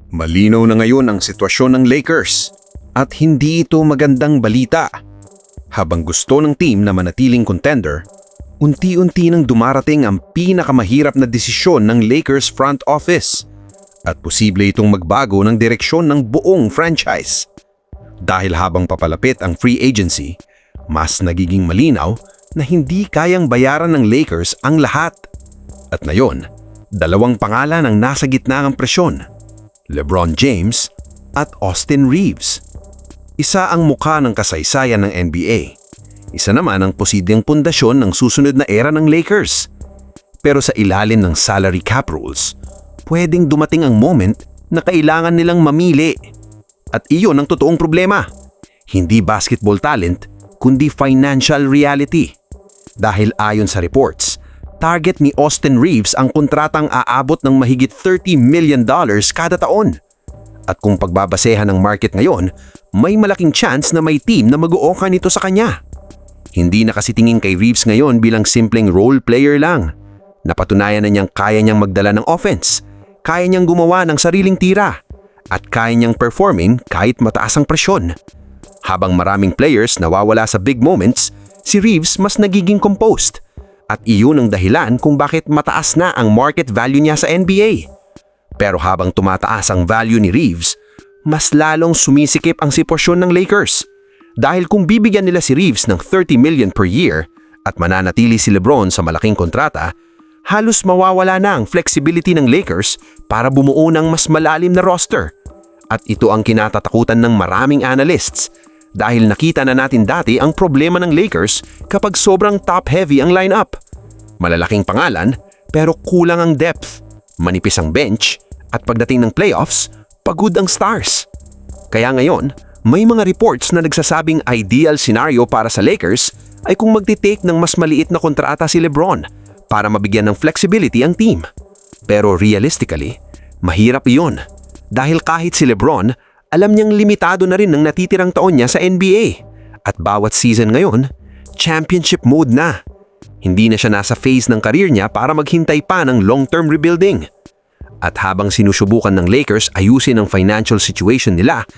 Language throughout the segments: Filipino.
Malinaw na ngayon ang sitwasyon ng Lakers at hindi ito magandang balita. Habang gusto ng team na manatiling contender, unti-unti nang dumarating ang pinakamahirap na desisyon ng Lakers front office at posible itong magbago ng direksyon ng buong franchise. Dahil habang papalapit ang free agency, mas nagiging malinaw na hindi kayang bayaran ng Lakers ang lahat. At ngayon, dalawang pangalan ang nasa gitna ng presyon: LeBron James at Austin Reeves. Isa ang mukha ng kasaysayan ng NBA. Isa naman ang posibleng pundasyon ng susunod na era ng Lakers. Pero sa ilalim ng salary cap rules, pwedeng dumating ang moment na kailangan nilang mamili. At iyon ang totoong problema. Hindi basketball talent, kundi financial reality. Dahil ayon sa reports, target ni Austin Reeves ang kontratang aabot ng mahigit $30 million kada taon. At kung pagbabasehan ng market ngayon, may malaking chance na may team na mag-o-offer nito sa kanya. Hindi na kasi tingin kay Reeves ngayon bilang simpleng role player lang. Napatunayan na niyang kaya niyang magdala ng offense, kaya niyang gumawa ng sariling tira, at kaya niyang performing kahit mataas ang presyon. Habang maraming players nawawala sa big moments, si Reeves mas nagiging composed. At iyon ang dahilan kung bakit mataas na ang market value niya sa NBA. Pero habang tumataas ang value ni Reeves, mas lalong sumisikip ang sitwasyon ng Lakers. Dahil kung bibigyan nila si Reeves ng $30 million per year at mananatili si LeBron sa malaking kontrata, halos mawawala na ang flexibility ng Lakers para bumuo ng mas malalim na roster. At ito ang kinatatakutan ng maraming analysts dahil nakita na natin dati ang problema ng Lakers kapag sobrang top-heavy ang lineup. Malalaking pangalan pero kulang ang depth, manipis ang bench, at pagdating ng playoffs, pagod ang stars. Kaya ngayon, may mga reports na nagsasabing ideal scenario para sa Lakers ay kung magtitake ng mas maliit na kontrata si LeBron para mabigyan ng flexibility ang team. Pero realistically, mahirap iyon dahil kahit si LeBron, alam niyang limitado na rin ang natitirang taon niya sa NBA. At bawat season ngayon, championship mode na. Hindi na siya nasa phase ng career niya para maghintay pa ng long-term rebuilding. At habang sinusubukan ng Lakers ayusin ang financial situation nila,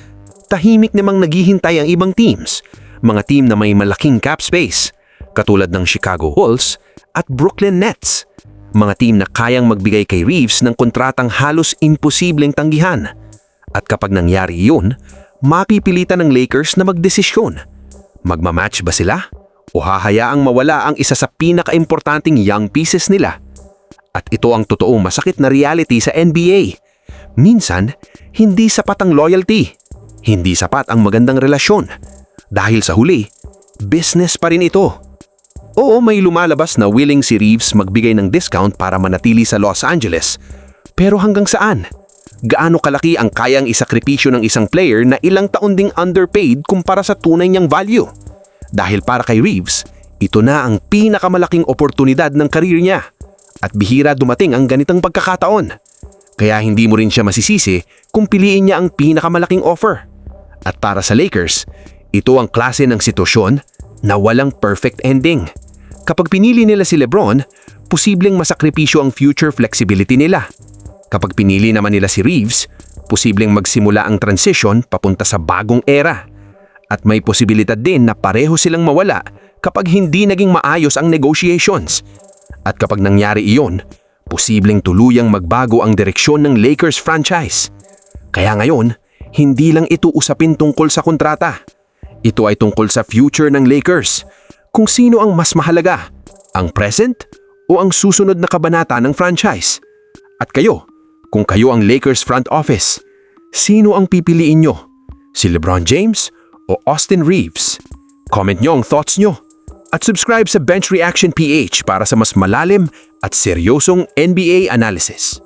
tahimik namang naghihintay ang ibang teams, mga team na may malaking cap space, katulad ng Chicago Bulls at Brooklyn Nets. Mga team na kayang magbigay kay Reeves ng kontratang halos imposibleng tanggihan. At kapag nangyari yun, mapipilitan ng Lakers na magdesisyon. Magmamatch ba sila? O hahayaang mawala ang isa sa pinaka-importanting young pieces nila? At ito ang totoong masakit na reality sa NBA. Minsan, hindi sapat ang loyalty. Hindi sapat ang magandang relasyon. Dahil sa huli, business pa rin ito. Oo, may lumalabas na willing si Reeves magbigay ng discount para manatili sa Los Angeles. Pero hanggang saan? Gaano kalaki ang kayang isakripisyo ng isang player na ilang taon ding underpaid kumpara sa tunay niyang value? Dahil para kay Reeves, ito na ang pinakamalaking oportunidad ng karir niya. At bihira dumating ang ganitong pagkakataon. Kaya hindi mo rin siya masisisi kung piliin niya ang pinakamalaking offer. At para sa Lakers, ito ang klase ng sitwasyon na walang perfect ending. Kapag pinili nila si LeBron, posibleng masakripisyo ang future flexibility nila. Kapag pinili naman nila si Reeves, posibleng magsimula ang transition papunta sa bagong era. At may posibilidad din na pareho silang mawala kapag hindi naging maayos ang negotiations. At kapag nangyari iyon, posibleng tuluyang magbago ang direksyon ng Lakers franchise. Kaya ngayon, hindi lang ito usapin tungkol sa kontrata. Ito ay tungkol sa future ng Lakers. Kung sino ang mas mahalaga, ang present o ang susunod na kabanata ng franchise. At kayo, kung kayo ang Lakers front office, sino ang pipiliin nyo? Si LeBron James o Austin Reeves? Comment nyo ang thoughts nyo. At subscribe sa Bench Reaction PH para sa mas malalim at seryosong NBA analysis.